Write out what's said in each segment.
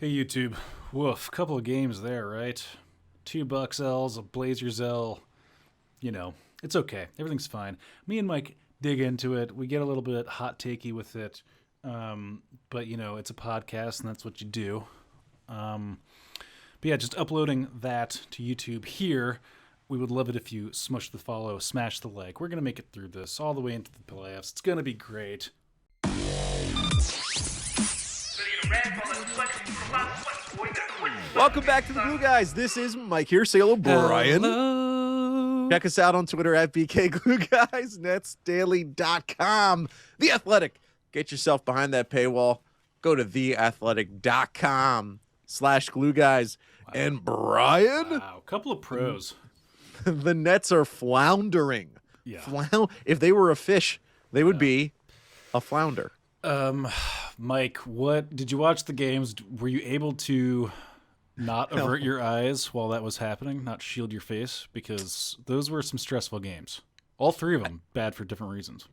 Hey YouTube, woof, couple of games there, right? Two Bucks L's, a Blazers L. It's okay. Everything's fine. Me and Mike dig into it. We get a little bit hot takey with it, but it's a podcast, and that's what you do. But yeah, just uploading that to YouTube here. We would love it if you smush the follow, smash the like. We're gonna make it through this all the way into the playoffs. It's gonna be great. Welcome back to the Glue Guys. This is Mike here. Say hello, Brian. Hello. Check us out on Twitter at BKGlueGuys, netsdaily.com. The Athletic. Get yourself behind that paywall. Go to theathletic.com/glueguys. Wow. And Brian? Wow, couple of pros. The Nets are floundering. Yeah. If they were a fish, they would be a flounder. Mike, what did you watch the games? Were you able to not avert your eyes while that was happening, not shield your face? Because those were some stressful games. All three of them bad for different reasons.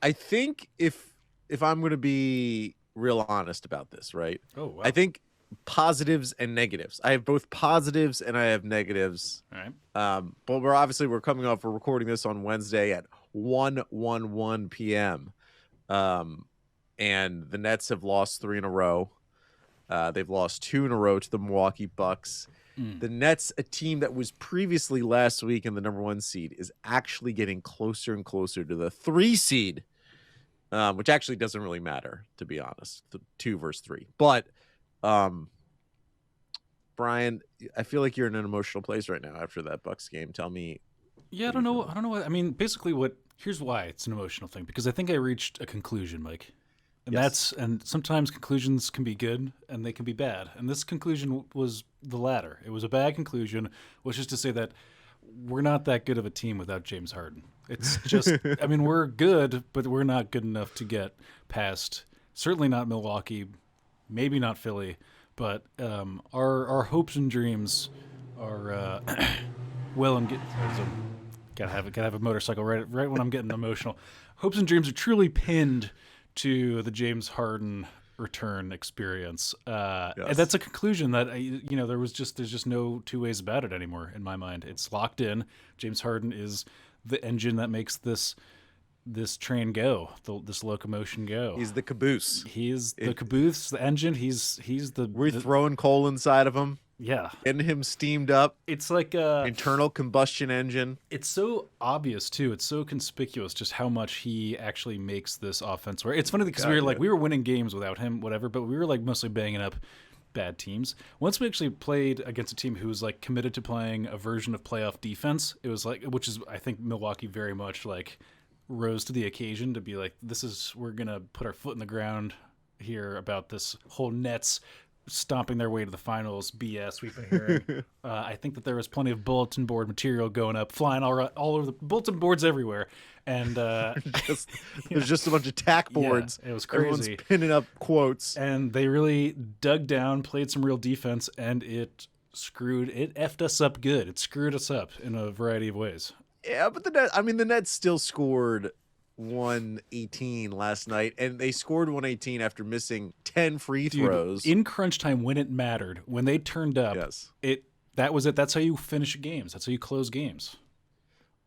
I think if I'm going to be real honest about this, right? Oh, wow. I think positives and negatives. I have both positives and I have negatives. All right. But we're recording this on Wednesday at 1:11 p.m. And the Nets have lost 3 in a row. They've lost 2 in a row to the Milwaukee Bucks. The Nets, a team that was previously last week in the number 1 seed, is actually getting closer and closer to the 3 seed, which actually doesn't really matter, to be honest, the 2 versus 3. But, Brian, I feel like you're in an emotional place right now after that Bucks game. Tell me. Yeah, I don't know. I mean, basically here's why it's an emotional thing, because I think I reached a conclusion, Mike. And Yes. and sometimes conclusions can be good and they can be bad. And this conclusion was the latter. It was a bad conclusion, which is to say that we're not that good of a team without James Harden. It's just, I mean, we're good, but we're not good enough to get past, certainly not Milwaukee, maybe not Philly, but our hopes and dreams are well and get. Gotta have a motorcycle right when I'm getting emotional. Hopes and dreams are truly pinned to the James Harden return experience. And that's a conclusion that there's just no two ways about it anymore in my mind. It's locked in. James Harden is the engine that makes this train go, this locomotion go. He's the caboose. He's the caboose, the engine. He's We're throwing coal inside of him. Yeah. Getting him steamed up. It's like internal combustion engine. It's so obvious too. It's so conspicuous just how much he actually makes this offense work. It's funny because we were winning games without him, whatever, but we were like mostly banging up bad teams. Once we actually played against a team who was like committed to playing a version of playoff defense, it was like, which is, I think Milwaukee very much like rose to the occasion to be like, we're going to put our foot in the ground here about this whole Nets stomping their way to the finals BS we've been hearing. I think that there was plenty of bulletin board material going up, flying all over the bulletin boards everywhere. And there's just a bunch of tack boards. Yeah, it was crazy. Everyone's pinning up quotes. And they really dug down, played some real defense, and it effed us up good. It screwed us up in a variety of ways. Yeah, but the Nets still scored 118 last night, and they scored 118 after missing 10 free throws. Dude, in crunch time, when it mattered, when they turned up, that was it. That's how you finish games. That's how you close games.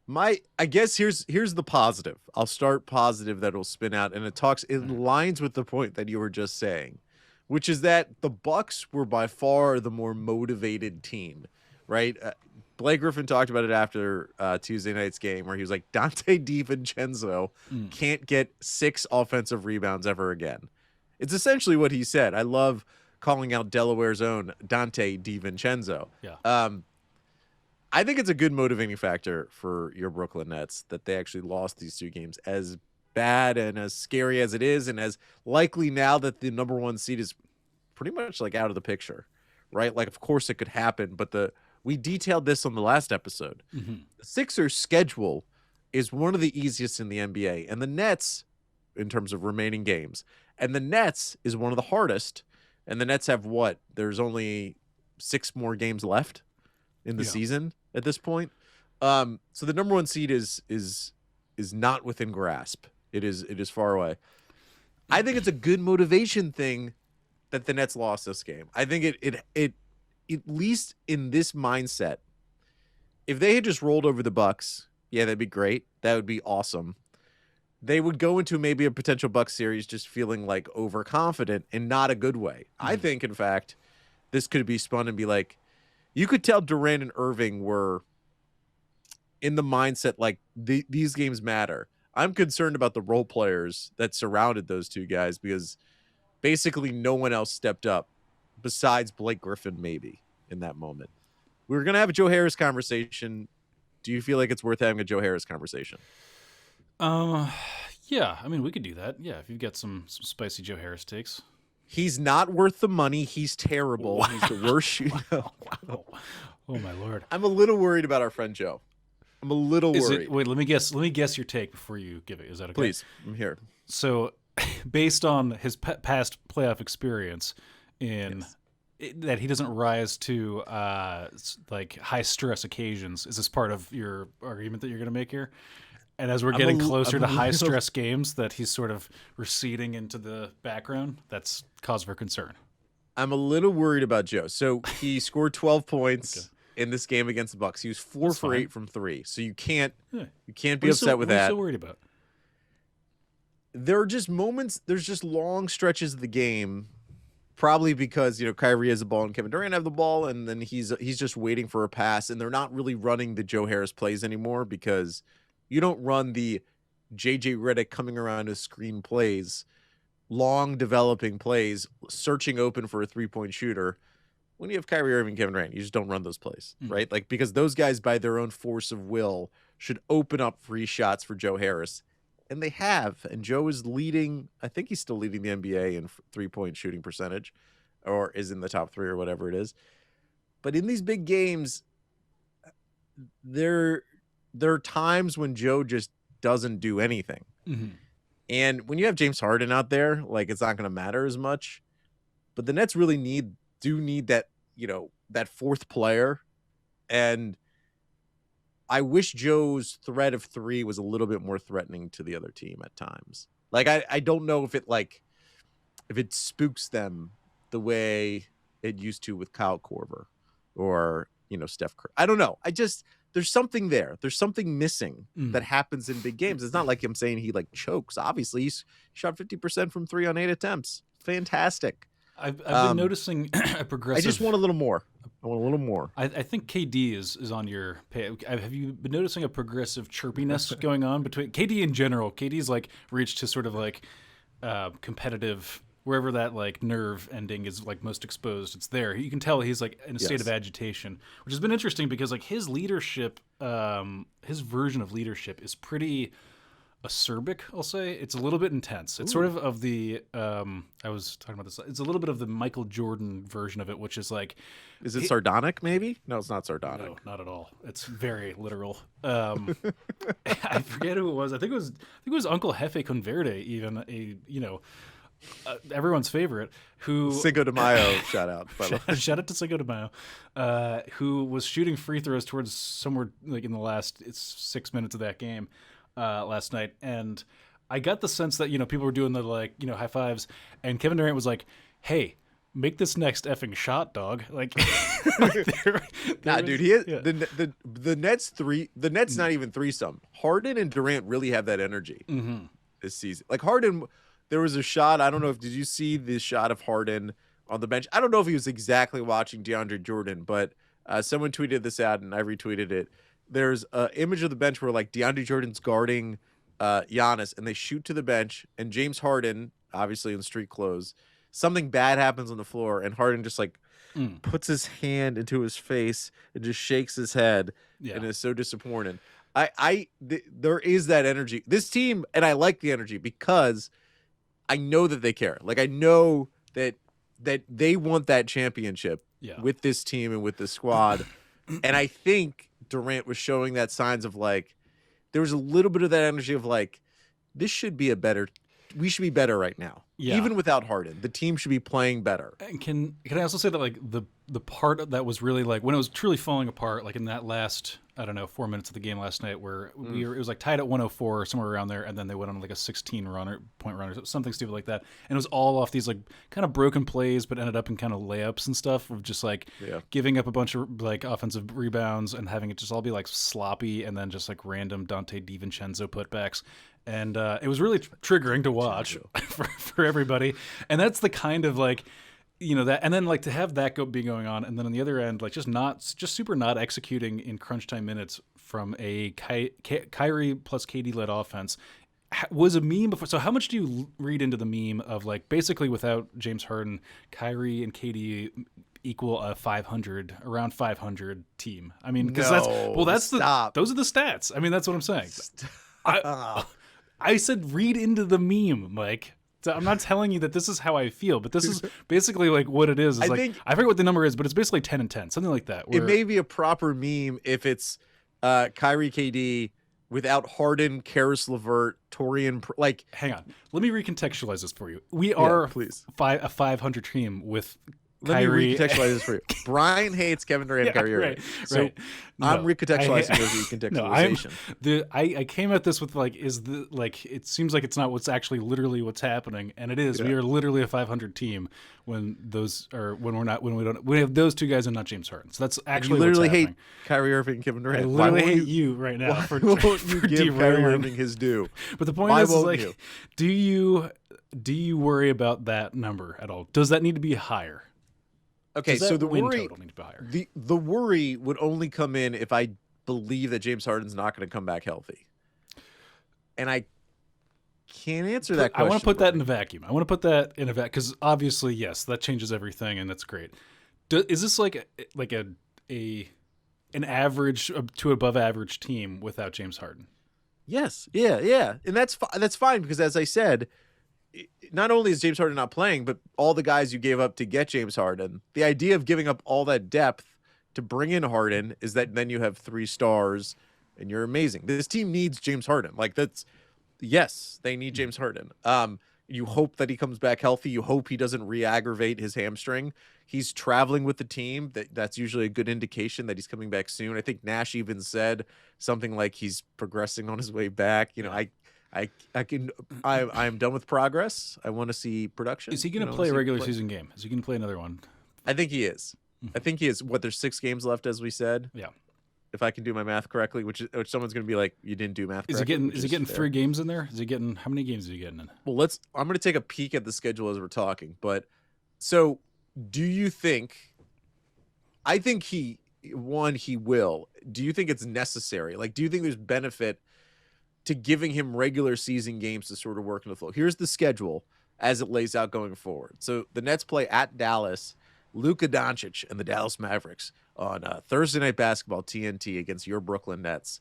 I guess here's the positive. I'll start positive that will spin out, and it lines with the point that you were just saying, which is that the Bucks were by far the more motivated team, right? Blake Griffin talked about it after Tuesday night's game, where he was like, Dante DiVincenzo can't get 6 offensive rebounds ever again. It's essentially what he said. I love calling out Delaware's own Dante DiVincenzo. Yeah. I think it's a good motivating factor for your Brooklyn Nets that they actually lost these 2 games, as bad and as scary as it is, and as likely now that the number 1 seed is pretty much like out of the picture, right? Like, of course it could happen, but we detailed this on the last episode. Mm-hmm. The Sixers' schedule is one of the easiest in the NBA, and the Nets, in terms of remaining games, and the Nets is one of the hardest, and the Nets have what? There's only 6 more games left in the season at this point. So the number 1 seed is not within grasp. It is far away. I think it's a good motivation thing that the Nets lost this game. I think it at least in this mindset, if they had just rolled over the Bucks, yeah, that'd be great. That would be awesome. They would go into maybe a potential Bucks series just feeling like overconfident in not a good way. I think, in fact, this could be spun and be like, you could tell Durant and Irving were in the mindset like these games matter. I'm concerned about the role players that surrounded those two guys because basically no one else stepped up besides Blake Griffin maybe in that moment. We were going to have a Joe Harris conversation. Do you feel like it's worth having a Joe Harris conversation? Yeah, I mean, we could do that. Yeah, if you've got some spicy Joe Harris takes. He's not worth the money. He's terrible. Wow. He's the worst shooter. Wow. Oh my Lord. I'm a little worried about our friend Joe. I'm a little worried. Wait, let me guess your take before you give it. Is that okay? Please, I'm here. So, based on his past playoff experience that he doesn't rise to like high stress occasions, is this part of your argument that you're going to make here? And as we're getting closer to high stress games, that he's sort of receding into the background, that's cause for concern. I'm a little worried about Joe. So he scored 12 points in this game against the Bucks. He was 4 for 8 from 3. So you can't be upset with that. What are you so worried about? There are just moments. There's just long stretches of the game, probably because Kyrie has the ball and Kevin Durant have the ball, and then he's just waiting for a pass, and they're not really running the Joe Harris plays anymore because you don't run the JJ Redick coming around to screen plays, long developing plays, searching open for a 3-point shooter. When you have Kyrie Irving, Kevin Durant, you just don't run those plays, right? Like, because those guys, by their own force of will, should open up free shots for Joe Harris. And they have. And Joe is leading, I think he's still leading the NBA in 3-point shooting percentage, or is in the top 3 or whatever it is. But in these big games, there are times when Joe just doesn't do anything. And when you have James Harden out there, like, it's not going to matter as much. But the Nets really do need that, that fourth player. And I wish Joe's threat of 3 was a little bit more threatening to the other team at times. Like, I don't know if it spooks them the way it used to with Kyle Korver or, Steph Curry. I don't know. There's something there. There's something missing that happens in big games. It's not like I'm saying he chokes. Obviously, he's shot 50% from 3 on 8 attempts. Fantastic. I've been noticing a progressive. I just want a little more. I want a little more. I think KD is on your pay. Have you been noticing a progressive chirpiness going on between KD in general? KD's reached his sort of competitive, wherever that nerve ending is most exposed. It's there. You can tell he's in a state of agitation, which has been interesting because his leadership, his version of leadership is pretty acerbic, I'll say. It's a little bit intense. It's sort of the I was talking about this. It's a little bit of the Michael Jordan version of it, which is is it sardonic maybe? No, it's not sardonic. No, not at all. It's very literal. I forget who it was. I think it was Uncle Jefe Converde, even everyone's favorite, who Cinco de Mayo shout out. Shout out to Cinco de Mayo, who was shooting free throws towards somewhere in the last 6 minutes of that game last night, and I got the sense that people were doing the high fives, and Kevin Durant was like, "Hey, make this next effing shot, dog!" Nah, dude, the Nets the Nets not even threesome. Harden and Durant really have that energy this season. Harden, there was a shot. I don't know did you see the shot of Harden on the bench? I don't know if he was exactly watching DeAndre Jordan, but someone tweeted this out and I retweeted it. There's an image of the bench where DeAndre Jordan's guarding Giannis, and they shoot to the bench, and James Harden, obviously in street clothes, something bad happens on the floor, and Harden just puts his hand into his face and just shakes his head and is so disappointed. There is that energy. This team, and I like the energy because I know that they care. I know that they want that championship with this team and with this squad. And I think Durant was showing that signs of there was a little bit of that energy of this should be a better we should be better right now. Yeah. Even without Harden, the team should be playing better. And can I also say that like the part that was really like when it was truly falling apart, like in that last, I don't know, 4 minutes of the game last night where it was like tied at 104 or somewhere around there, and then they went on like a 16 point run or something stupid like that, and it was all off these like kind of broken plays, but ended up in kind of layups and stuff of just like giving up a bunch of like offensive rebounds and having it just all be like sloppy, and then just like random Dante DiVincenzo putbacks. And it was really triggering to watch for everybody. And that's the kind of like, that, and then like to have that be going on, and then on the other end, like just super not executing in crunch time minutes from a Kyrie plus KD led offense was a meme before. So how much do you read into the meme of like basically without James Harden, Kyrie and KD equal a 500, around 500 team? I mean, because those are the stats. I mean, that's what I'm saying. I said read into the meme, Mike. So I'm not telling you that this is how I feel, but this is basically like what it is. I forget what the number is, but it's basically 10 and 10, something like that. It may be a proper meme if it's Kyrie KD without Harden, Karis LeVert, Torian. Like, hang on, let me recontextualize this for you. We are a 500 team with. Let Kyrie. me recontextualize this for you. Brian hates Kevin Durant and Kyrie Irving. Right. No, I'm recontextualizing those recontextualization. I came at this with like, it seems like it's not what's actually literally what's happening, and it is. Yeah. We are literally a 500 team when we have those two guys and not James Harden. So that's actually you literally what's hate Kyrie Irving and Kevin Durant. I literally hate you right now for give Kyrie Irving his due. But the point is like, do you worry about that number at all? Does that need to be higher? Okay, so the worry, total need to be higher? The worry would only come in if I believe that James Harden's not going to come back healthy, and I can't answer that question. I want to put that in a vacuum. Because obviously, yes, that changes everything, and that's great. Is this like an average to above average team without James Harden? Yes, yeah, and that's fine because as I said. Not only is James Harden not playing, but all the guys you gave up to get James Harden, the idea of giving up all that depth to bring in Harden is that then you have 3 stars and you're amazing. This team needs James Harden. Like yes, they need James Harden. You hope that he comes back healthy. You hope he doesn't re-aggravate his hamstring. He's traveling with the team. That's usually a good indication that he's coming back soon. I think Nash even said something like he's progressing on his way back. I'm done with progress. I want to see production. Is he going to play a regular season game? Is he going to play another one? I think he is. I think he is. There's 6 games left, as we said. Yeah. If I can do my math correctly, which someone's going to be like, you didn't do math correctly. Is he getting 3 games in there? How many games is he getting in? Well, I'm going to take a peek at the schedule as we're talking. But so do you think, I think he will. Do you think it's necessary? Like, do you think there's benefit to giving him regular season games to sort of work in the flow? Here's the schedule as it lays out going forward. So the Nets play at Dallas, Luka Doncic and the Dallas Mavericks on Thursday Night Basketball, TNT, against your Brooklyn Nets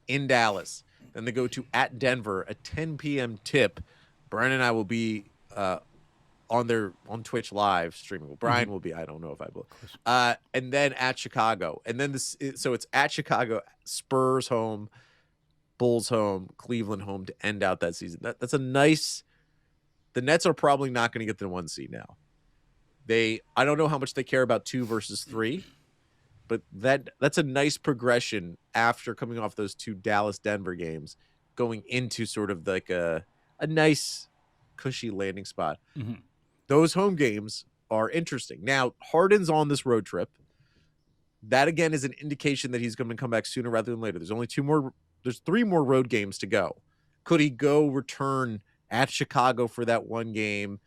in Dallas. Then they go to at Denver, a 10 p.m. tip. Brian and I will be on Twitch live streaming. Well, Brian will be. I don't know if I will. And then at Chicago. And then so it's at Chicago, Spurs home, Bulls home, Cleveland home to end out that season. That's a nice. The Nets are probably not going to get the 1 seed now. I don't know how much they care about 2 versus 3, but that's a nice progression after coming off those 2 Dallas-Denver games, going into sort of like a nice cushy landing spot. Mm-hmm. Those home games are interesting. Now, Harden's on this road trip. That again is an indication that he's going to come back sooner rather than later. There's 3 more road games to go. Could he return at Chicago for that 1 game?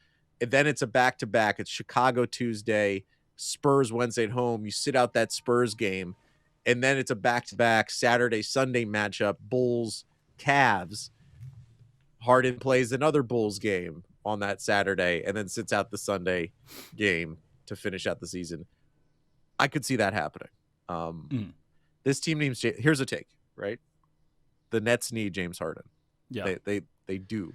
And then it's a back-to-back. It's Chicago Tuesday, Spurs Wednesday at home. You sit out that Spurs game. And then it's a back-to-back Saturday, Sunday matchup, Bulls, Cavs. Harden plays another Bulls game on that Saturday and then sits out the Sunday game to finish out the season. I could see that happening. This team needs. Here's a take, right? The Nets need James Harden. Yeah, they do.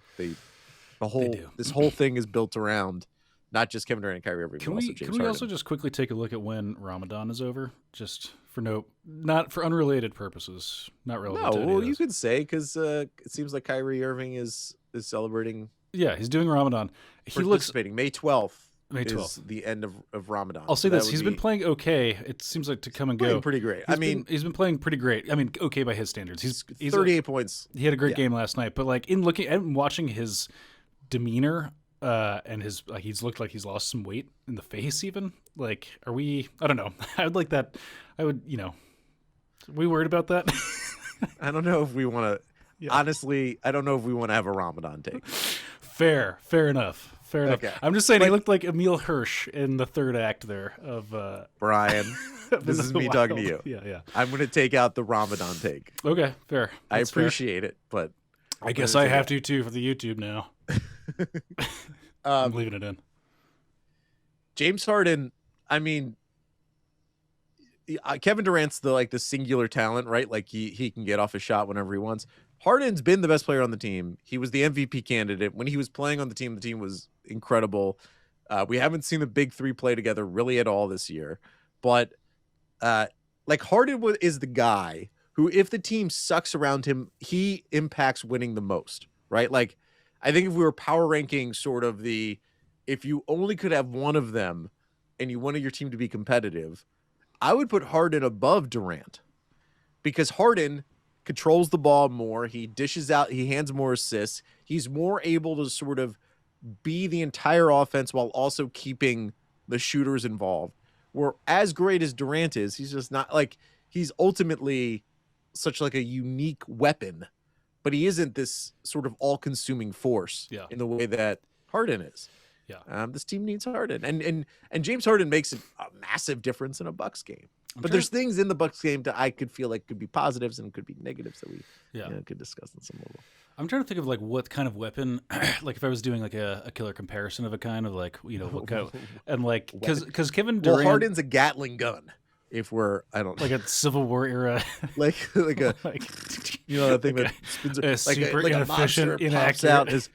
This whole thing is built around not just Kevin Durant and Kyrie Irving. Can we also just quickly take a look at when Ramadan is over, just for not for unrelated purposes, not relevant. No, well, you could say because it seems like Kyrie Irving is celebrating. Yeah, he's doing Ramadan. He looks participating. May 12th. May 12th. Is the end of Ramadan. I'll say this: he's been playing okay. It seems like to come and go. Pretty great. He's been playing pretty great. I mean, okay by his standards. He's 38 points. He had a great game last night. But like in looking and watching his demeanor, and his he's looked like he's lost some weight in the face. Even like, are we? I don't know. I would like that. I would. Are we worried about that? I don't know if we want to. Yeah. Honestly, I don't know if we want to have a Ramadan take. Fair enough. Okay. I'm just saying he looked like Emil Hirsch in the third act there of Brian. This is me talking to you. Yeah. I'm going to take out the Ramadan take. Okay, fair. I appreciate it, but I guess I have to too for the YouTube now. I'm leaving it in. James Harden, I mean, Kevin Durant's the singular talent, right? Like he can get off a shot whenever he wants. Harden's been the best player on the team. He was the MVP candidate. When he was playing on the team was incredible. We haven't seen the big three play together really at all this year. But Harden is the guy who, if the team sucks around him, he impacts winning the most, right? Like, I think if we were power ranking sort of if you only could have one of them and you wanted your team to be competitive, I would put Harden above Durant, because Harden controls the ball more. He dishes out. He hands more assists. He's more able to sort of be the entire offense while also keeping the shooters involved. Where as great as Durant is, he's just not he's ultimately such a unique weapon, but he isn't this sort of all-consuming force in the way that Harden is. Yeah. This team needs Harden, and James Harden makes a massive difference in a Bucks game. But there's things in the Bucks game that I could feel like could be positives and could be negatives that we could discuss in some level. I'm trying to think of what kind of weapon, if I was doing a killer comparison of a kind of what kind of, and because Kevin Durant, Harden's a Gatling gun. If we're like a Civil War era, like a that thing that spins super inefficient, inaccurate out his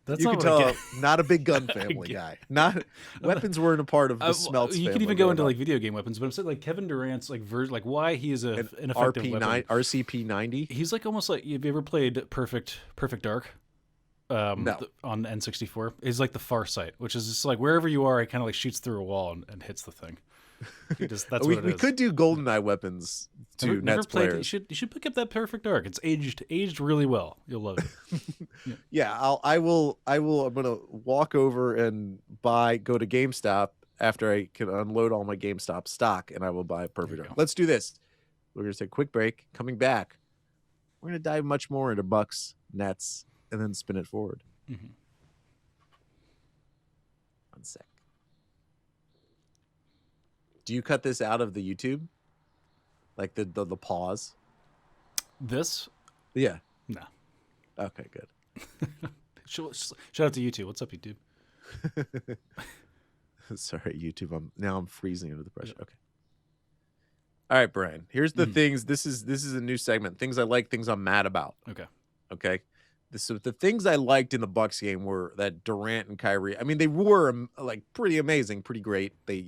That's you not can tell not a big gun family guy. Not weapons weren't a part of the Smelts family. You could even go into video game weapons, but I'm saying Kevin Durant's why he is an effective weapon. RCP-90. He's almost have you ever played Perfect Dark? No. On N64. He's like the Far Sight, which is just wherever you are, it kind of shoots through a wall and hits the thing. That's what it is. We could do GoldenEye weapons to Nets players. You should pick up that Perfect Dark. It's aged really well. You'll love it. I'm gonna walk over and go to GameStop after I can unload all my GameStop stock, and I will buy Perfect Dark. Let's do this. We're gonna take a quick break. Coming back, we're gonna dive much more into Bucks, Nets, and then spin it forward. Mm-hmm. 1 sec. Do you cut this out of the YouTube? Like the pause? This? Yeah. No. Okay, good. Shout out to YouTube. What's up, YouTube? Sorry, YouTube. I'm freezing under the pressure. Okay. All right, Brian. Here's the things. This is a new segment. Things I like, things I'm mad about. Okay. So the things I liked in the Bucks game were that Durant and Kyrie, I mean, they were pretty amazing, pretty great. They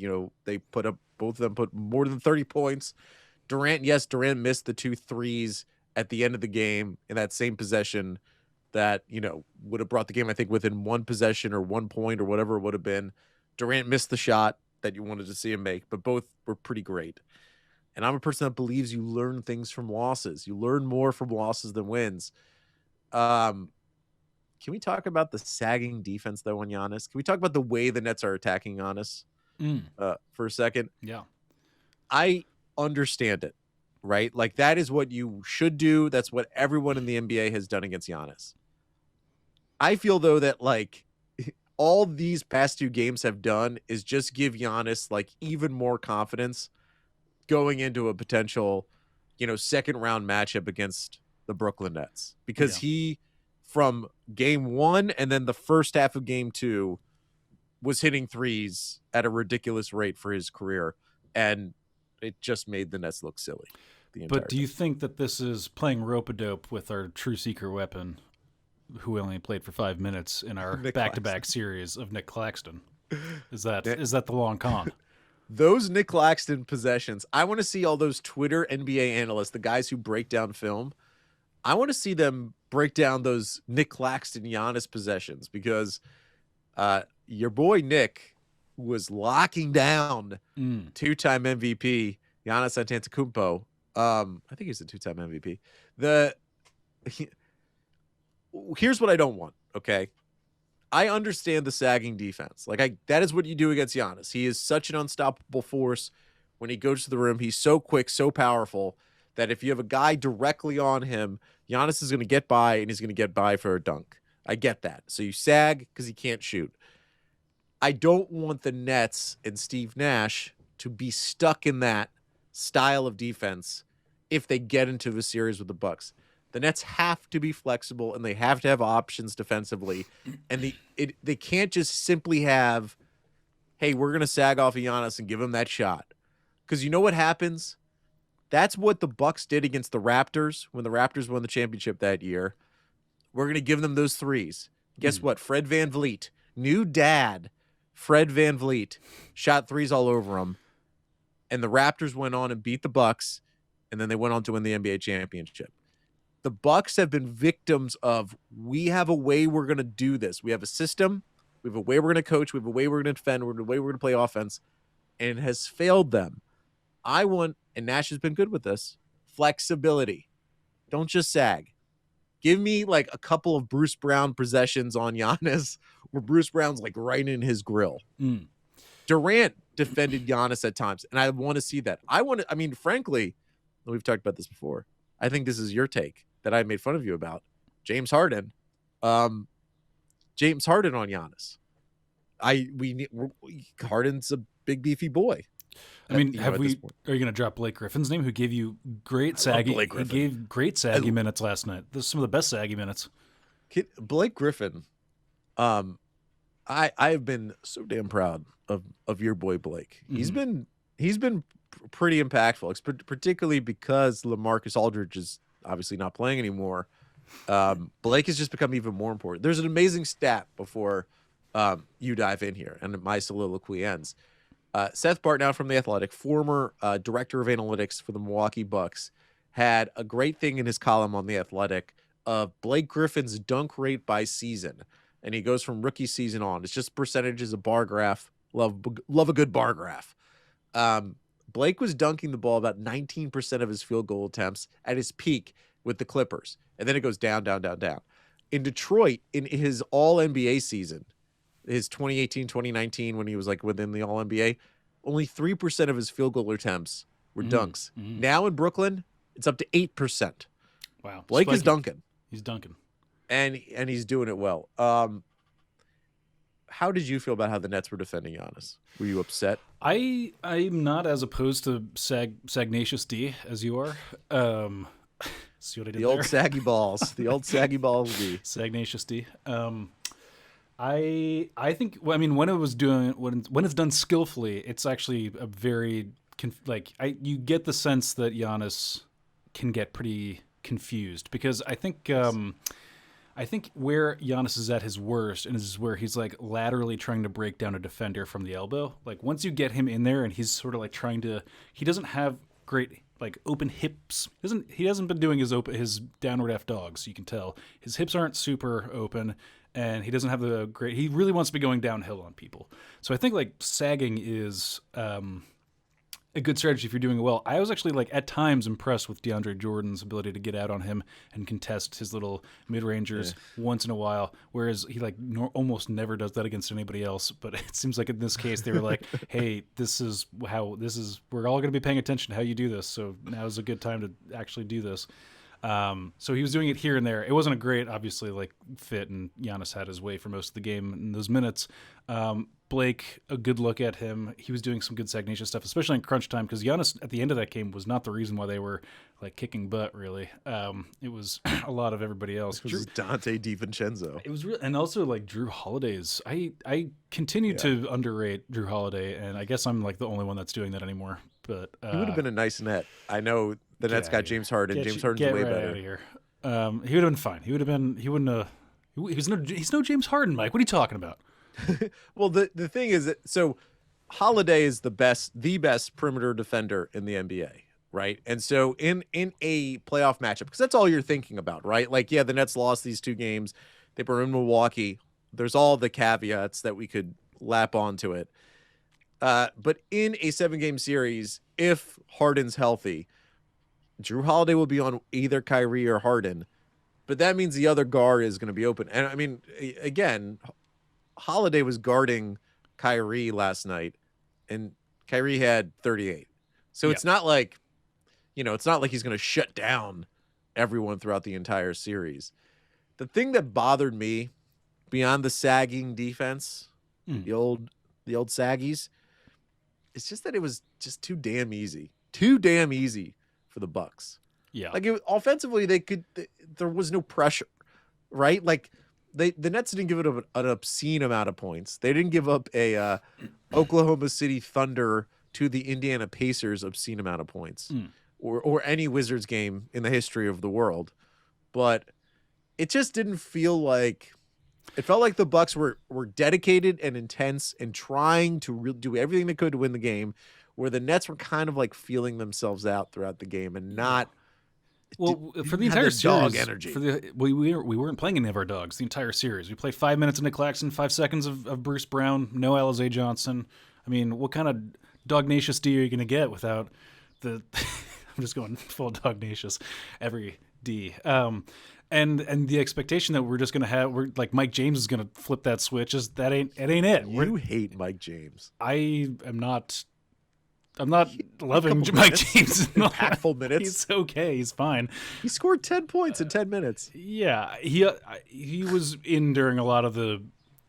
put up, both of them put more than 30 points. Durant missed the 2 threes at the end of the game in that same possession that, would have brought the game, I think, within 1 possession or 1 point or whatever it would have been. Durant missed the shot that you wanted to see him make, but both were pretty great. And I'm a person that believes you learn things from losses. You learn more from losses than wins. Can we talk about the sagging defense though on Giannis? Can we talk about the way the Nets are attacking Giannis for a second? Yeah. I understand it, right? That is what you should do. That's what everyone in the NBA has done against Giannis. I feel though that all these past 2 games have done is just give Giannis even more confidence going into a potential, second round matchup against the Brooklyn Nets, because he, from game 1 and then the first half of game 2, was hitting threes at a ridiculous rate for his career, and it just made the Nets look silly. But do you think that this is playing rope-a-dope with our true secret weapon, who only played for 5 minutes in our back-to-back series of Nick Claxton? Is that the long con? Those Nick Claxton possessions, I want to see all those Twitter NBA analysts, the guys who break down film. I want to see them break down those Nick Claxton Giannis possessions because your boy Nick was locking down two-time MVP Giannis Antetokounmpo. I think he's a two-time MVP. Here's what I don't want, okay? I understand the sagging defense. Like that is what you do against Giannis. He is such an unstoppable force when he goes to the rim. He's so quick, so powerful that if you have a guy directly on him, Giannis is going to get by, and he's going to get by for a dunk. I get that. So you sag because he can't shoot. I don't want the Nets and Steve Nash to be stuck in that style of defense if they get into the series with the Bucks. The Nets have to be flexible, and they have to have options defensively, and they can't just simply have, hey, we're going to sag off of Giannis and give him that shot. Because you know what happens? That's what the Bucks did against the Raptors when the Raptors won the championship that year. We're going to give them those threes. Guess what? Fred VanVleet, new dad, Fred VanVleet, shot threes all over him, and the Raptors went on and beat the Bucks, and then they went on to win the NBA championship. The Bucks have been victims of, we have a way we're going to do this. We have a system. We have a way we're going to coach. We have a way we're going to defend. We have a way we're going to play offense. And it has failed them. I want, and Nash has been good with this, flexibility. Don't just sag. Give me like a couple of Bruce Brown possessions on Giannis where Bruce Brown's like right in his grill. Durant defended Giannis at times, and I want to see that. I mean, frankly, we've talked about this before. I think this is your take that I made fun of you about. James Harden. James Harden on Giannis. Harden's a big beefy boy. I mean, are you going to drop Blake Griffin's name, who gave you great saggy? He gave great saggy minutes last night. This is some of the best saggy minutes. Blake Griffin. I have been so damn proud of your boy Blake. He's been pretty impactful, particularly because LaMarcus Aldridge is obviously not playing anymore. Blake has just become even more important. There's an amazing stat before you dive in here and my soliloquy ends. Seth Bartnow from The Athletic, former director of analytics for the Milwaukee Bucks, had a great thing in his column on The Athletic of Blake Griffin's dunk rate by season. And he goes from rookie season on. It's just percentages, a bar graph. Love a good bar graph. Blake was dunking the ball about 19% of his field goal attempts at his peak with the Clippers. And then it goes down, down, down, down. In Detroit, in his all-NBA season, his 2018-2019, when he was like within the all-NBA, only 3% of his field goal attempts were dunks. Now in Brooklyn, it's up to 8%. Wow. Blake is dunking. He's dunking. And he's doing it well. How did you feel about how the Nets were defending Giannis? Were you upset? I'm not as opposed to Sagnacious D as you are. See what I did the old there? saggy balls. The old saggy balls D. Sagnacious D. I think, well, I mean, when it's done skillfully, it's actually a very you get the sense that Giannis can get pretty confused, because I think where Giannis is at his worst, and is where he's like laterally trying to break down a defender from the elbow. Like once you get him in there and he's sort of like he doesn't have great like open hips. He hasn't been doing his downward F dogs. You can tell his hips aren't super open, and he doesn't have he really wants to be going downhill on people. So I think like sagging is a good strategy if you're doing it well. I was actually like at times impressed with DeAndre Jordan's ability to get out on him and contest his little mid-rangers once in a while, whereas he like almost never does that against anybody else. But it seems like in this case they were like, hey, we're all going to be paying attention to how you do this, so now's a good time to actually do this. So he was doing it here and there. It wasn't a great, obviously, like fit, and Giannis had his way for most of the game in those minutes. Blake, a good look at him. He was doing some good Sagnacious stuff, especially in crunch time, because Giannis at the end of that game was not the reason why they were like kicking butt, really. It was a lot of everybody else. It was Dante DiVincenzo. It was real, and also like Drew Holiday's. I continue to underrate Drew Holiday, and I guess I'm like the only one that's doing that anymore. But he would have been a nice net. I know the Nets got James Harden. James Harden's way better. Out of here. He would have been fine. He wouldn't have. He's no James Harden, Mike. What are you talking about? Well, the thing is that Holiday is the best perimeter defender in the NBA, right? And so in a playoff matchup, because that's all you're thinking about, right? Like, yeah, the Nets lost these 2 games. They were in Milwaukee. There's all the caveats that we could lap onto it. But in a 7-game series, if Harden's healthy, Drew Holiday will be on either Kyrie or Harden, but that means the other guard is going to be open. And I mean, again, Holiday was guarding Kyrie last night, and Kyrie had 38. So it's not like, it's not like he's going to shut down everyone throughout the entire series. The thing that bothered me beyond the sagging defense, the old saggies, it's just that it was just too damn easy for the Bucks. Yeah. Like offensively, there was no pressure, right? Like the Nets didn't give it an obscene amount of points. They didn't give up a Oklahoma City Thunder to the Indiana Pacers obscene amount of points, or any Wizards game in the history of the world. But it just didn't feel like. It felt like the Bucks were dedicated and intense and trying to do everything they could to win the game, where the Nets were kind of like feeling themselves out throughout the game and not. Well, for the entire series, dog energy. We weren't playing any of our dogs the entire series. We played 5 minutes of Nick Claxton, 5 seconds of Bruce Brown, no Alizé Johnson. I mean, what kind of dognacious D are you going to get without the? I'm just going full dognacious every D. And the expectation that we're just gonna we're like Mike James is gonna flip that switch it ain't it. You hate Mike James. I'm not loving Mike James. Impactful minutes. He's okay. He's fine. He scored 10 points in 10 minutes. Yeah, he was in during a lot of the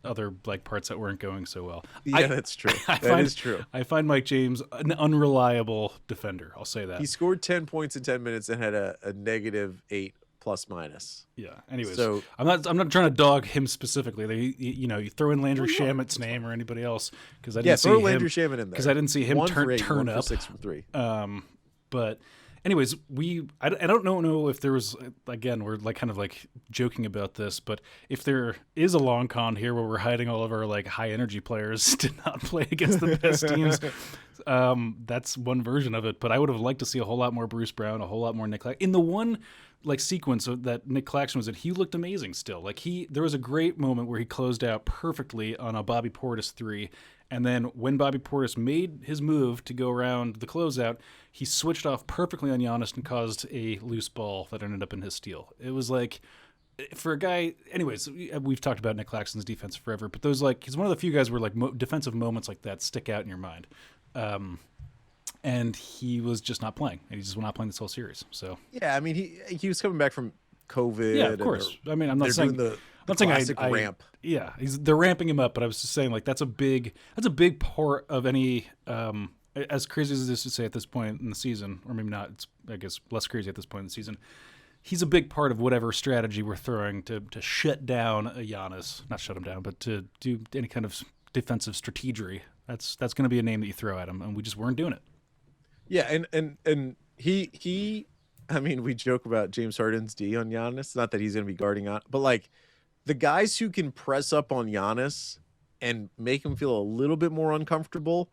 other like parts that weren't going so well. Yeah, that's true. That is true. I find Mike James an unreliable defender. I'll say that. He scored 10 points in 10 minutes and had a -8 plus minus. Yeah. Anyways, so I'm not trying to dog him specifically. You throw in Landry Shamit's name or anybody else because I didn't see throw him, Landry Shamet in there because I didn't see him turn up. 6 from 3. But anyways, I don't know if there was, again, we're like kind of like joking about this, but if there is a long con here where we're hiding all of our like high energy players to not play against the best teams, that's one version of it. But I would have liked to see a whole lot more Bruce Brown, a whole lot more Nick Claxton. In the one like sequence that Nick Claxton was in, he looked amazing still. Like there was a great moment where he closed out perfectly on a Bobby Portis 3. And then when Bobby Portis made his move to go around the closeout, he switched off perfectly on Giannis and caused a loose ball that ended up in his steal. It was like, for a guy, anyways, we've talked about Nick Claxton's defense forever, but those he's one of the few guys where like defensive moments like that stick out in your mind. And he was just not playing. He just was not playing this whole series. So yeah, I mean he was coming back from COVID. Yeah, of course. I mean, I'm not saying the classic ramp. Yeah, they're ramping him up, but I was just saying like that's a big part of any. As crazy as it is to say at this point in the season, or maybe not, it's I guess less crazy at this point in the season. He's a big part of whatever strategy we're throwing to shut down a Giannis, not shut him down, but to do any kind of defensive strategery. That's going to be a name that you throw at him, and we just weren't doing it. Yeah, and he I mean, we joke about James Harden's D on Giannis. Not that he's going to be guarding on, but like the guys who can press up on Giannis and make him feel a little bit more uncomfortable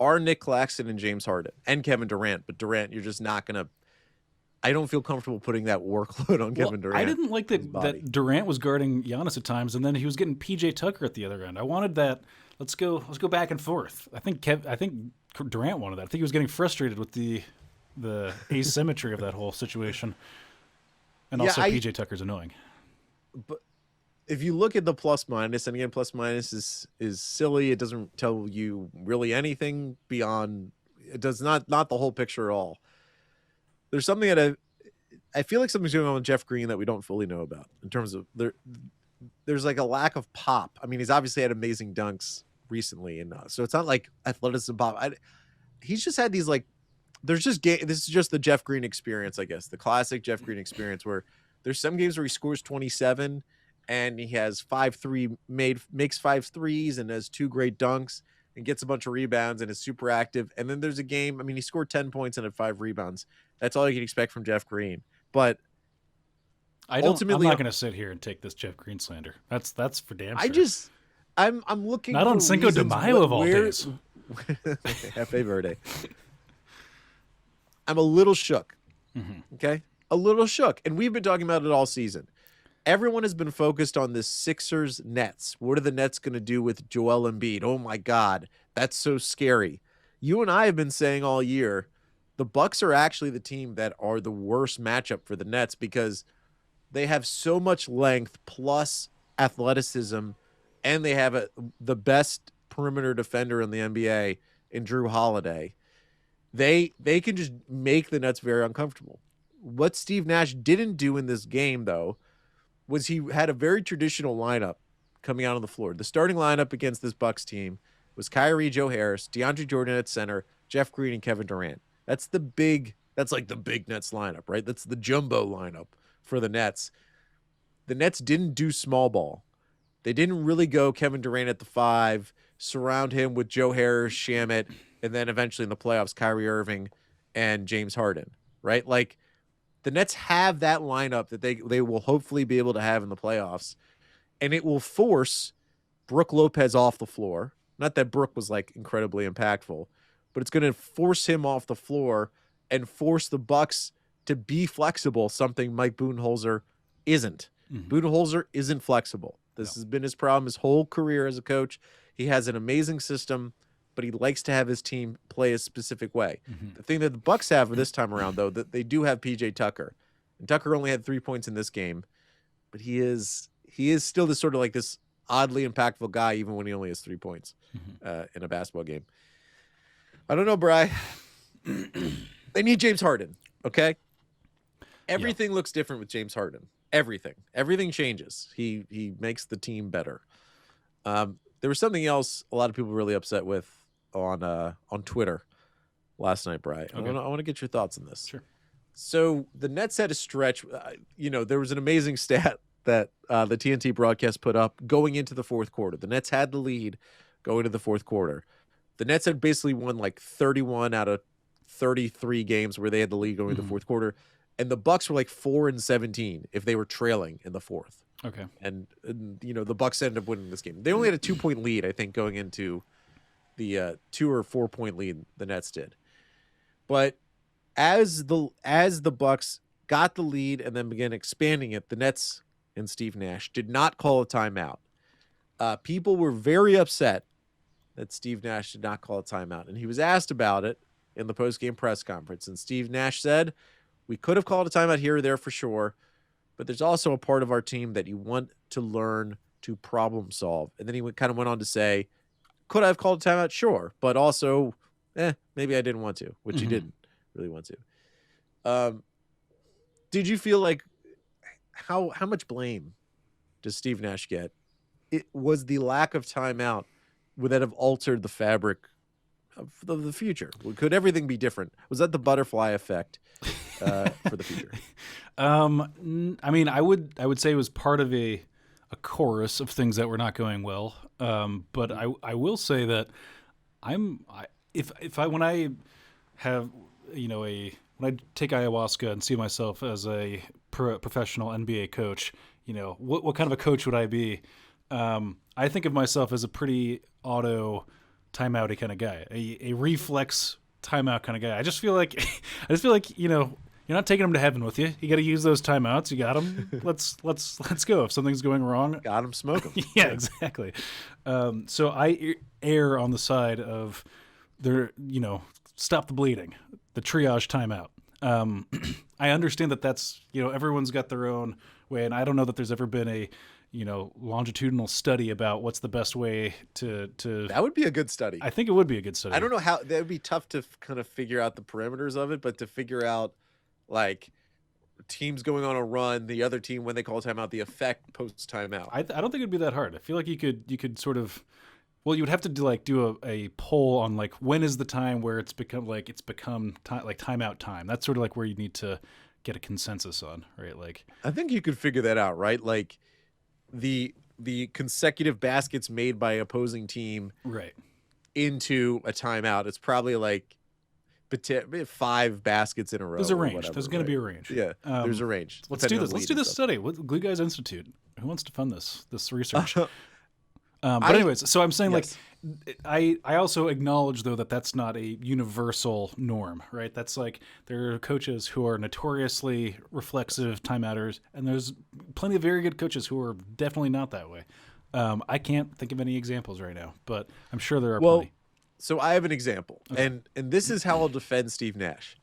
are Nick Claxton and James Harden and Kevin Durant. But Durant, you're just not going to. I don't feel comfortable putting that workload on Kevin Durant. I didn't like that Durant was guarding Giannis at times, and then he was getting PJ Tucker at the other end. I wanted that. Let's go back and forth. I think Durant wanted that. I think he was getting frustrated with the asymmetry of that whole situation, and also PJ Tucker's annoying. But if you look at the plus minus, and again, plus minus is silly. It doesn't tell you really anything beyond. It does not the whole picture at all. There's something that I feel like something's going on with Jeff Green that we don't fully know about in terms of there's like a lack of pop. I mean, he's obviously had amazing dunks recently, and so it's not like athleticism pop. He's just had these like this is just the Jeff Green experience, I guess, the classic Jeff Green experience where there's some games where he scores 27 and he has makes 5 threes and has 2 great dunks and gets a bunch of rebounds and is super active. And then there's a game, I mean, he scored 10 points and had 5 rebounds. That's all you can expect from Jeff Green. But I'm not going to sit here and take this Jeff Green slander. That's for damn sure. I'm looking not on Cinco de Mayo of all days. Happy birthday. I'm a little shook. Mm-hmm. Okay? A little shook. And we've been talking about it all season. Everyone has been focused on this Sixers Nets. What are the Nets going to do with Joel Embiid? Oh my God, that's so scary. You and I have been saying all year, the Bucks are actually the team that are the worst matchup for the Nets because they have so much length plus athleticism, and they have the best perimeter defender in the NBA in Drew Holiday. They can just make the Nets very uncomfortable. What Steve Nash didn't do in this game, though, was he had a very traditional lineup coming out on the floor. The starting lineup against this Bucks team was Kyrie, Joe Harris, DeAndre Jordan at center, Jeff Green, and Kevin Durant. That's like the big Nets lineup, right? That's the jumbo lineup for the Nets. The Nets didn't do small ball. They didn't really go Kevin Durant at the 5, surround him with Joe Harris, Shamet, and then eventually in the playoffs, Kyrie Irving and James Harden, right? Like, the Nets have that lineup that they will hopefully be able to have in the playoffs, and it will force Brook Lopez off the floor. Not that Brook was like incredibly impactful, but it's going to force him off the floor and force the Bucks to be flexible, something Mike Budenholzer isn't. Mm-hmm. Budenholzer isn't flexible. This has been his problem his whole career as a coach. He has an amazing system, but he likes to have his team play a specific way. Mm-hmm. The thing that the Bucks have this time around, though, that they do have PJ Tucker. And Tucker only had 3 points in this game, but he is still this sort of like this oddly impactful guy, even when he only has 3 points in a basketball game. I don't know, Bri. They need James Harden, okay? Everything looks different with James Harden. Everything changes. He makes the team better. There was something else a lot of people were really upset with on Twitter last night, Bri. Okay. I want to get your thoughts on this. Sure. So the Nets had a stretch. There was an amazing stat that the TNT broadcast put up going into the fourth quarter. The Nets had the lead going to the fourth quarter. The Nets had basically won like 31 out of 33 games where they had the lead going to the fourth quarter. And the Bucks were like 4-17 if they were trailing in the fourth. Okay. And the Bucks ended up winning this game. They only had a 2-point lead, I think, going into the 2 or 4 point lead the Nets did. But as the Bucks got the lead and then began expanding it, the Nets and Steve Nash did not call a timeout. People were very upset that Steve Nash did not call a timeout, and he was asked about it in the post-game press conference. And Steve Nash said, "We could have called a timeout here or there for sure, but there's also a part of our team that you want to learn to problem solve." And then he kind of went on to say, "Could I have called a timeout? Sure, but also, maybe I didn't want to," which he didn't really want to. Did you feel like how much blame does Steve Nash get? It was the lack of timeout would that have altered the fabric of the future? Could everything be different? Was that the butterfly effect for the future? I mean, I would say it was part of a chorus of things that were not going well. But I will say that when I have when I take ayahuasca and see myself as a professional NBA coach, what kind of a coach would I be? I think of myself as a pretty auto timeouty kind of guy, a reflex timeout kind of guy. I just feel like you're not taking them to heaven with you. You got to use those timeouts. You got them. Let's go. If something's going wrong, got them, smoke them. Yeah, exactly. So I err on the side of stop the bleeding, the triage timeout. I understand that that's everyone's got their own way, and I don't know that there's ever been a longitudinal study about what's the best way to. That would be a good study. I think it would be a good study. I don't know how that would be tough to kind of figure out the parameters of it, but to figure out like teams going on a run, the other team when they call timeout, the effect post timeout. I don't think it'd be that hard. I feel like you could sort of. Well, you would have to do a poll on when is the time where it's become timeout time. That's sort of where you need to get a consensus on, right? I think you could figure that out, right? The consecutive baskets made by opposing team right into a timeout. It's probably 5 baskets in a row. There's a range. Whatever, there's going to be a range. Yeah, there's a range. Let's do this. Let's do this study. Glue Guys Institute. Who wants to fund this research? But anyways, so I'm saying Yes. like, I also acknowledge though that that's not a universal norm, right? That's like there are coaches who are notoriously reflexive timeouters, and there's plenty of very good coaches who are definitely not that way. I can't think of any examples right now, but I'm sure there are Well, plenty. so I have an example, and this is how I'll defend Steve Nash.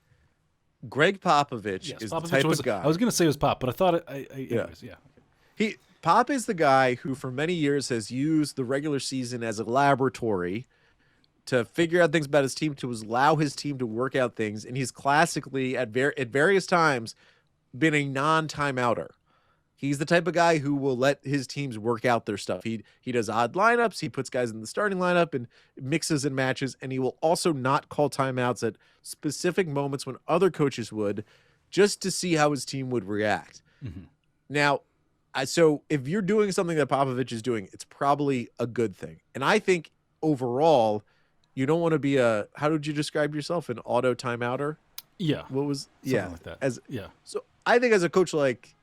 Greg Popovich Yes, is the Popovich type was. of guy. I was going to say it was Pop, but I thought anyways, yeah. Pop is the guy who for many years has used the regular season as a laboratory to figure out things about his team, to allow his team to work out things, and he's classically at various times been a non-timeouter. He's the type of guy who will let his teams work out their stuff. He does odd lineups. He puts guys in the starting lineup and mixes and matches. And he will also not call timeouts at specific moments when other coaches would, just to see how his team would react. Mm-hmm. Now, so if you're doing something that Popovich is doing, it's probably a good thing. And I think overall, you don't want to be how did you describe yourself? An auto timeouter? Yeah. What was Something like that. Yeah. So I think as a coach, like,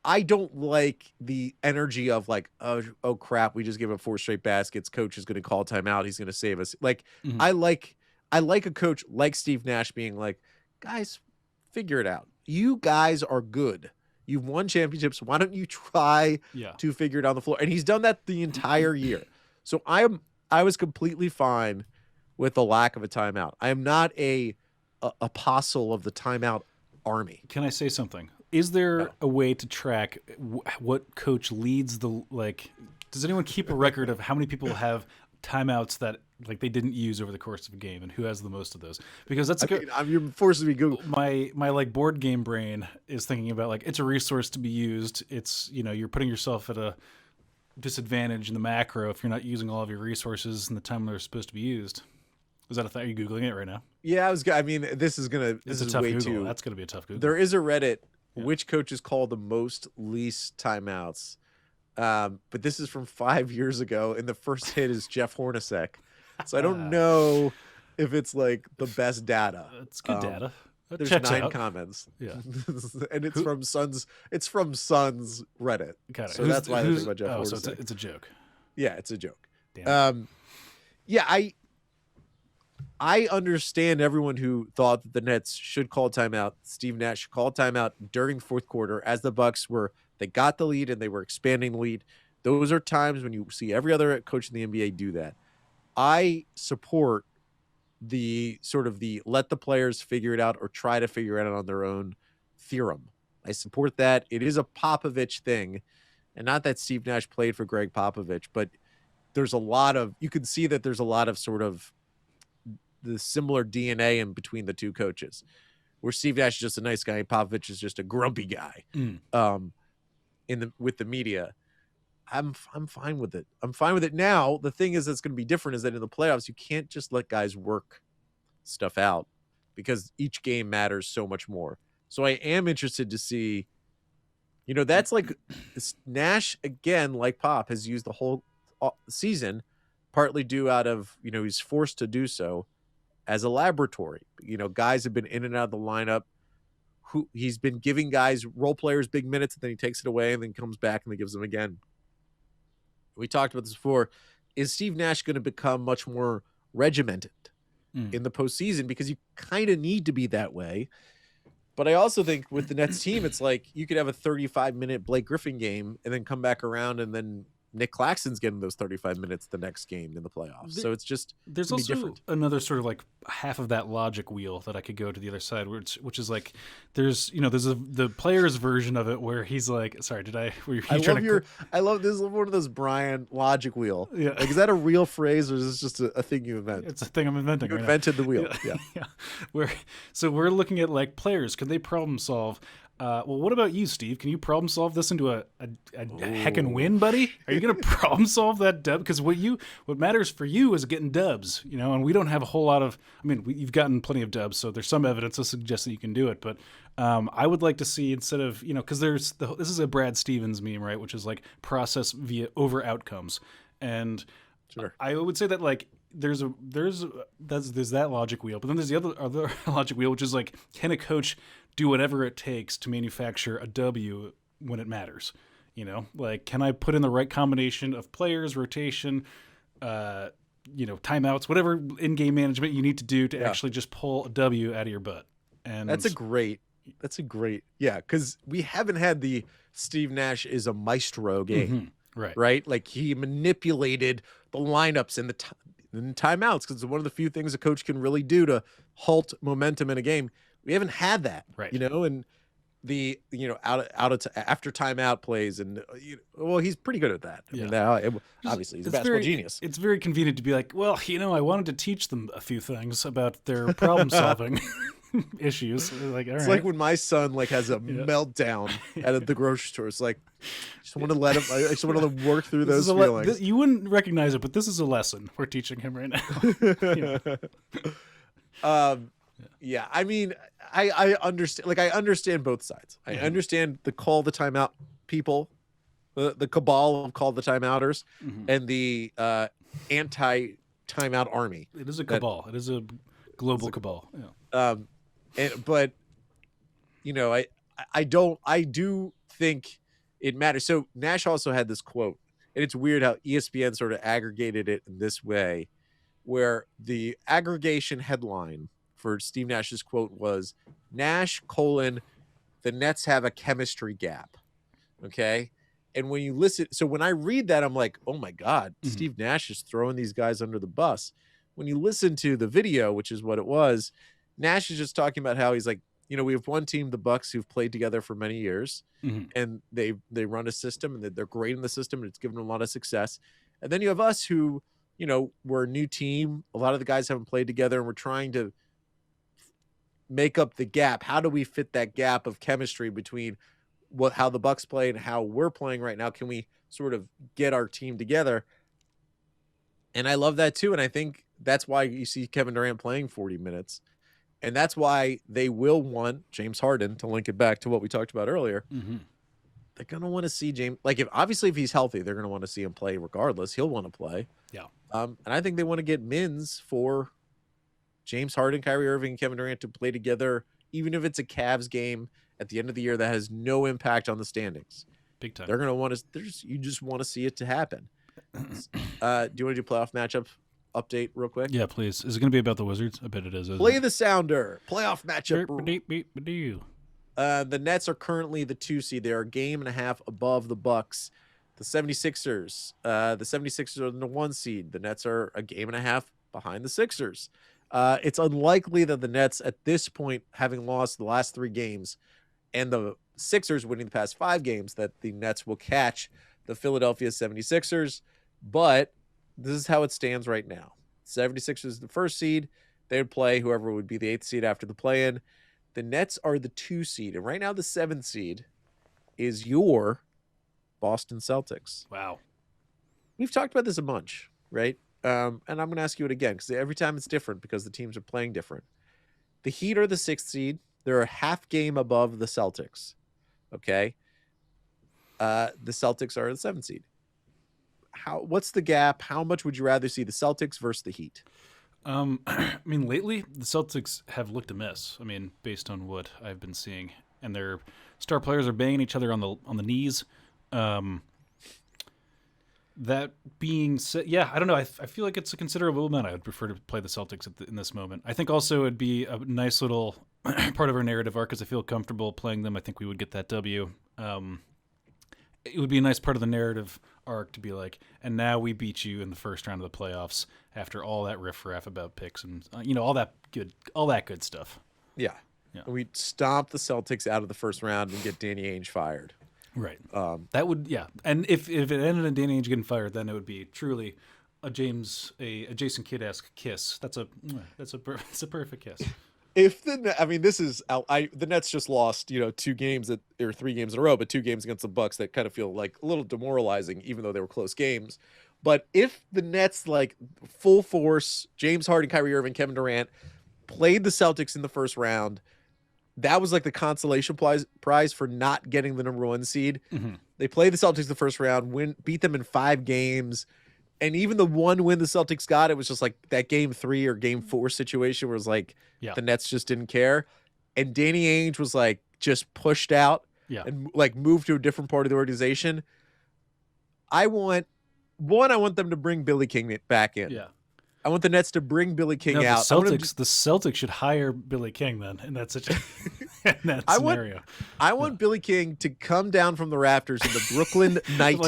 I don't like the energy of like, oh crap, we just gave up 4 straight baskets. Coach is going to call timeout. He's going to save us. Like, Mhm. I like a coach like Steve Nash being like, guys, figure it out. You guys are good. You've won championships. Why don't you try Yeah. to figure it out on the floor? And he's done that the entire year. So I was completely fine with the lack of a timeout. I am not a apostle of the timeout army. Can I say something? Is there a way to track what coach leads the like? Does anyone keep a record of how many people have timeouts that like they didn't use over the course of a game, and who has the most of those? Because that's You're forcing me to Google. my like board game brain is thinking about like it's a resource to be used. It's you're putting yourself at a disadvantage in the macro if you're not using all of your resources in the time they're supposed to be used. Is that a thing? Are you Googling it right now? Yeah, I mean, this is It's a tough way Google. too. That's going to be a tough Google. There is a Reddit. Yeah. Which coaches call the most least timeouts? But this is from 5 years ago, and the first hit is Jeff Hornacek. So I don't know if it's like the best data. It's good data. That There's checks 9 out. comments. Yeah. And it's from Suns. It's from Suns Reddit. Got it. So that's why I think about Jeff Hornacek. So it's a joke. Yeah, it's a joke. Damn. Yeah, I understand everyone who thought that the Nets should call timeout. Steve Nash called timeout during the fourth quarter as the Bucks they got the lead and they were expanding the lead. Those are times when you see every other coach in the NBA do that. I support the sort of the let the players figure it out or try to figure it out on their own theorem. I support that. It is a Popovich thing, and not that Steve Nash played for Greg Popovich, but you can see that there's a lot of sort of the similar DNA in between the two coaches, where Steve Nash is just a nice guy and Popovich is just a grumpy guy. With the media. I'm fine with it. I'm fine with it now. The thing is that's going to be different is that in the playoffs you can't just let guys work stuff out because each game matters so much more. So I am interested to see, that's like Nash again, like Pop has used the whole season, partly due out of, he's forced to do so as a laboratory. Guys have been in and out of the lineup. He's been giving guys, role players, big minutes, and then he takes it away and then comes back and then gives them again. We talked about this before. Is Steve Nash going to become much more regimented in the postseason? Because you kind of need to be that way. But I also think with the Nets team, it's like you could have a 35-minute Blake Griffin game and then come back around and then Nick Claxton's getting those 35 minutes the next game in the playoffs. So it's just there's also different. Another sort of like half of that logic wheel that I could go to the other side, which is like there's the player's version of it where he's like, sorry, I love this is one of those Brian logic wheel. Yeah, like, is that a real phrase or is this just a thing you invent? It's a thing I'm inventing. You invented the wheel. Yeah. We're looking at like players. Can they problem solve? Well, what about you, Steve? Can you problem solve this into a heckin' win, buddy? Are you going to problem solve that dub? Because what matters for you is getting dubs, and we don't have a whole lot of. I mean, you've gotten plenty of dubs, so there's some evidence to suggest that you can do it. But I would like to see instead of because this is a Brad Stevens meme, right? Which is like process via over outcomes, and sure. I would say that like. There's that logic wheel, but then there's the other logic wheel, which is like, can a coach do whatever it takes to manufacture a W when it matters? Like, can I put in the right combination of players, rotation, timeouts, whatever in-game management you need to do to actually just pull a W out of your butt. And that's a great, because we haven't had the Steve Nash is a maestro game, right? Like he manipulated the lineups and the timeouts because it's one of the few things a coach can really do to halt momentum in a game. We haven't had that, right? And the after timeout plays and he's pretty good at that. I mean, obviously he's a basketball genius. It's very convenient to be like, well, I wanted to teach them a few things about their problem solving issues. Like, all it's right. like when my son has a meltdown at the grocery store. It's like, I just want to let him. I just want to work through those feelings. You wouldn't recognize it, but this is a lesson we're teaching him right now. Yeah, I mean, I understand. Like, I understand both sides. I understand the call the timeout people, the cabal of call the timeouters, and the anti timeout army. It is a cabal. It is a global cabal. Yeah. But I do think it matters. So Nash also had this quote, and it's weird how ESPN sort of aggregated it in this way, where the aggregation headline for Steve Nash's quote was Nash: the Nets have a chemistry gap. Okay. And when you listen, so when I read that, I'm like, oh my God, Steve Nash is throwing these guys under the bus. When you listen to the video, which is what it was, Nash is just talking about how he's like, we have one team, the Bucks, who've played together for many years, and they run a system, and they're great in the system, and it's given them a lot of success. And then you have us who, we're a new team. A lot of the guys haven't played together, and we're trying to make up the gap. How do we fit that gap of chemistry between how the Bucks play and how we're playing right now? Can we sort of get our team together? And I love that too. And I think that's why you see Kevin Durant playing 40 minutes. And that's why they will want James Harden, to link it back to what we talked about earlier. They're going to want to see James, like, if he's healthy, they're going to want to see him play regardless. He'll want to play. Yeah. And I think they want to get mins for James Harden, Kyrie Irving, and Kevin Durant to play together, even if it's a Cavs game at the end of the year that has no impact on the standings. Big time. They're going to want to, you just want to see it to happen. Do you want to do playoff matchup update real quick? Yeah, please. Is it going to be about the Wizards? I bet it is. Play the sounder. Playoff matchup. The Nets are currently the 2 seed. They are a game and a half above the Bucks. The 76ers. The 76ers are the 1 seed. The Nets are a game and a half behind the Sixers. It's unlikely that the Nets at this point, having lost the last 3 games and the Sixers winning the past 5 games, that the Nets will catch the Philadelphia 76ers. But this is how it stands right now. 76ers is the 1st seed. They would play whoever would be the 8th seed after the play-in. The Nets are the 2 seed. And right now the 7th seed is your Boston Celtics. Wow. We've talked about this a bunch, right? And I'm going to ask you it again because every time it's different because the teams are playing different. The Heat are the 6th seed. They're a half game above the Celtics. Okay. The Celtics are the 7th seed. What's the gap? How much would you rather see the Celtics versus the Heat? I mean, lately the Celtics have looked a mess. I mean, based on what I've been seeing, and their star players are banging each other on the knees. That being said, yeah, I don't know. I feel like it's a considerable amount. I would prefer to play the Celtics in this moment. I think also it'd be a nice little part of our narrative arc because I feel comfortable playing them. I think we would get that W. It would be a nice part of the narrative arc to be like, and now we beat you in the first round of the playoffs after all that riffraff about picks and all that good stuff. Yeah. We stomp the Celtics out of the first round and get Danny Ainge fired. Right. That would, yeah. And if it ended in Danny Ainge getting fired, then it would be truly a Jason Kidd-esque kiss. That's a perfect kiss. The Nets just lost, 2 games or 3 games in a row, but 2 games against the Bucks that kind of feel like a little demoralizing, even though they were close games. But if the Nets, like full force, James Harden, Kyrie Irving, Kevin Durant played the Celtics in the first round, that was like the consolation prize for not getting the number 1 seed. Mm-hmm. They played the Celtics the first round, beat them in 5 games. And even the one win the Celtics got, it was just like that game 3 or game 4 situation where it was like the Nets just didn't care. And Danny Ainge was like just pushed out Yeah. and like move to a different part of the organization. I want them to bring Billy King back in. Yeah. I want the Nets to bring Billy King No, out. the Celtics should hire Billy King then in that scenario. I want Billy King to come down from the rafters in the Brooklyn Knight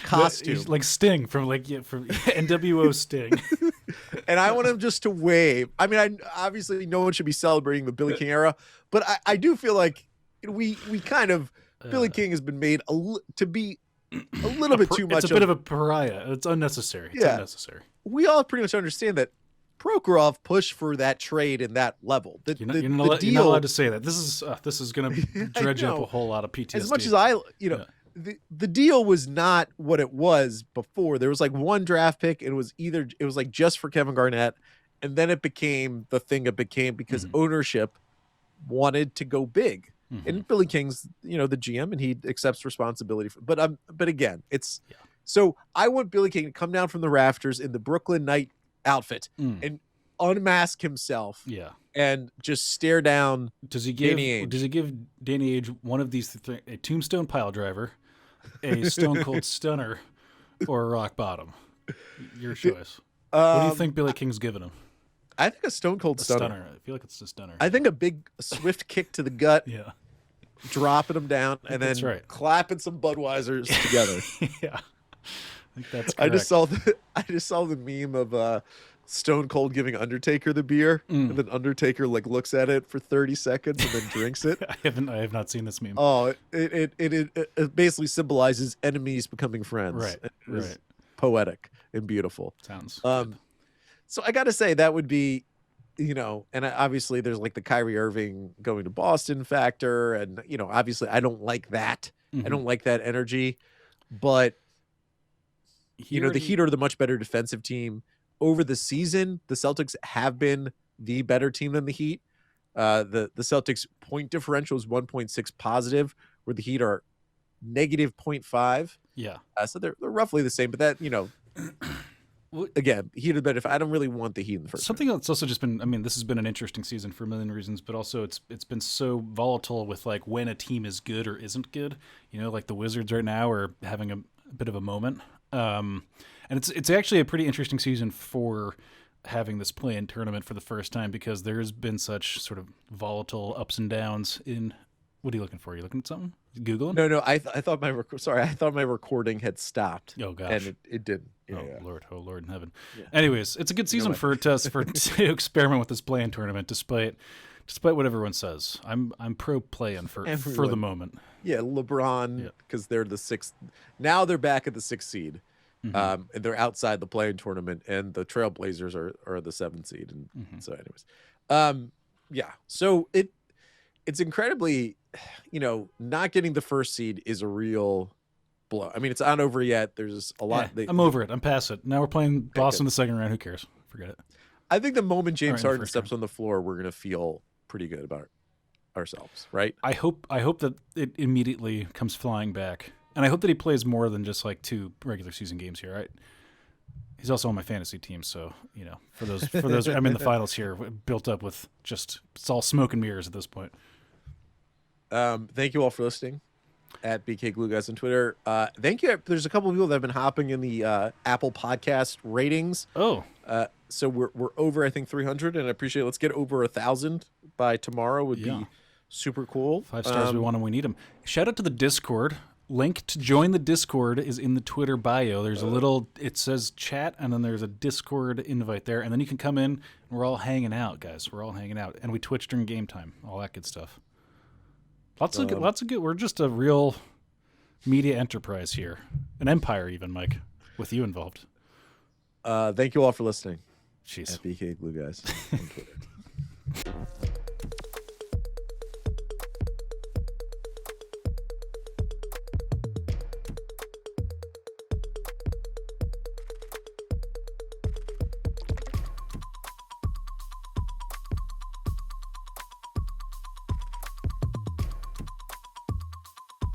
costume, like Sting from NWO Sting, and I want him just to wave. I mean, obviously no one should be celebrating the Billy King era, but I do feel like we kind of Billy King has been made to be a little bit too much. It's a bit of a pariah. It's unnecessary. It's unnecessary. We all pretty much understand that Prokhorov pushed for that trade in that level. You're not allowed to say that. This is going to dredge up a whole lot of PTSD. As much as the deal was not what it was before. There was like one draft pick, and it was like just for Kevin Garnett, and then it became the thing it became because ownership wanted to go big. And Billy King's, the GM, and he accepts responsibility for. But again, it's so I want Billy King to come down from the rafters in the Brooklyn Knight outfit and unmask himself. Yeah, and just stare down. Does he give Danny Ainge one of these a tombstone pile driver, a stone cold stunner, or a rock bottom? Your choice. What do you think Billy King's giving him? I think a stone cold stunner. I feel like it's a stunner. I think a big swift kick to the gut. Yeah. Dropping them down and then clapping some Budweisers together. Yeah. I think that's correct. I just saw the meme of Stone Cold giving Undertaker the beer, and then Undertaker looks at it for 30 seconds and then drinks it. I have not seen this meme. Oh, it basically symbolizes enemies becoming friends. Right. Right. Poetic and beautiful. Sounds good. So I got to say that would be, and obviously there's like the Kyrie Irving going to Boston factor. And, obviously I don't like that. I don't like that energy. But, the Heat are the much better defensive team. Over the season, the Celtics have been the better team than the Heat. The Celtics point differential is 1.6 positive, where the Heat are negative 0.5. Yeah. So they're roughly the same. But that, again, Heat are better. I don't really want the Heat in the first. Something that's also just been, this has been an interesting season for a million reasons, but also it's been so volatile with like when a team is good or isn't good. Like the Wizards right now are having a bit of a moment. And it's actually a pretty interesting season for having this play-in tournament for the first time because there's been such sort of volatile ups and downs in. What are you looking for? Are you looking at something? Googling? No. I thought my recording had stopped. Oh gosh, and it didn't. Yeah, Oh Lord in heaven. Yeah. Anyways, it's a good season for to experiment with this play-in tournament, despite what everyone says. I'm pro play-in for the moment. Yeah, LeBron because they're the sixth. Now they're back at the 6th seed. And they're outside the play-in tournament, and the Trailblazers are the 7th seed. And so, anyways, so it's incredibly, not getting the 1st seed is a real blow. I mean, it's not over yet. There's a lot. I'm over it. I'm past it. Now we're playing Boston in the second round. Who cares? Forget it. I think the moment James Harden steps on the floor, we're gonna feel pretty good about ourselves, right? I hope that it immediately comes flying back. And I hope that he plays more than just like 2 regular season games here. Right? He's also on my fantasy team, so for those, I'm in the finals here, built up with it's all smoke and mirrors at this point. Thank you all for listening at BK glueguys on Twitter. Thank you. There's a couple of people that have been hopping in the Apple Podcast ratings. Oh, so we're over I think 300, and I appreciate it. Let's get over 1,000 by tomorrow. Would be super cool. 5 stars. We want them. We need them. Shout out to the Discord. Link to join the Discord is in the Twitter bio. There's a little, it says chat, and then there's a Discord invite there. And then you can come in, and we're all hanging out, guys. We're all hanging out. And we Twitch during game time, all that good stuff. Lots of good. We're just a real media enterprise here. An empire even, Mike, with you involved. Thank you all for listening. Jeez. At BK Glue Guys on Twitter.